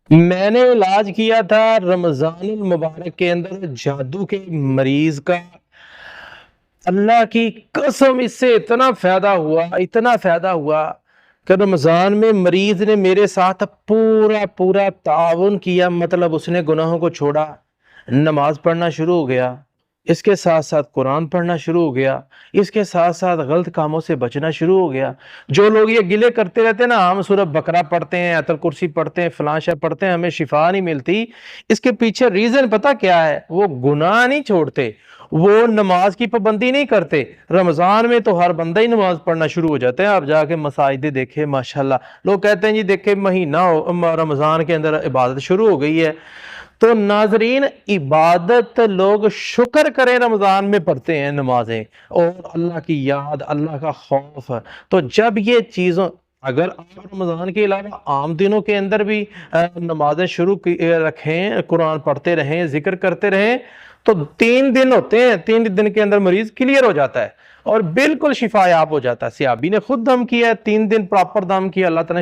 मैंने इलाज किया था रमजानुल मुबारक के अंदर जादू के मरीज का। अल्लाह की कसम, इससे इतना फायदा हुआ कि रमजान में मरीज ने मेरे साथ पूरा पूरा ताउन किया। मतलब उसने गुनाहों को छोड़ा, नमाज पढ़ना शुरू हो गया, इसके साथ साथ कुरान पढ़ना शुरू हो गया, इसके साथ साथ गलत कामों से बचना शुरू हो गया। जो लोग ये गिले करते रहते हैं ना, हम सूरह बकरा पढ़ते हैं, आयतुल कुर्सी पढ़ते हैं, फलां शय पढ़ते हैं, हमें शिफा नहीं मिलती, इसके पीछे रीजन पता क्या है? वो गुनाह नहीं छोड़ते, वो नमाज की पाबंदी नहीं करते। रमजान में तो हर बंदा ही नमाज पढ़ना शुरू हो जाता है। आप जाके मसाजिद देखे, माशाल्लाह, लोग कहते हैं जी देखे महीना हो रमजान के अंदर इबादत शुरू हो गई है। तो नाजरीन, इबादत लोग शुक्र करें रमजान में पढ़ते हैं नमाजें, और अल्लाह की याद, अल्लाह का खौफ। तो जब ये चीज़ों, अगर आप रमजान के अलावा आम दिनों के अंदर भी नमाजें शुरू रखें, कुरान पढ़ते रहें, जिक्र करते रहें, तो 3 दिन होते हैं, 3 दिन के अंदर मरीज क्लियर हो जाता है और बिल्कुल शिफायाब हो जाता है। सियाबी ने खुद दम किया है, 3 दिन प्रॉपर दम किया, अल्लाह ताला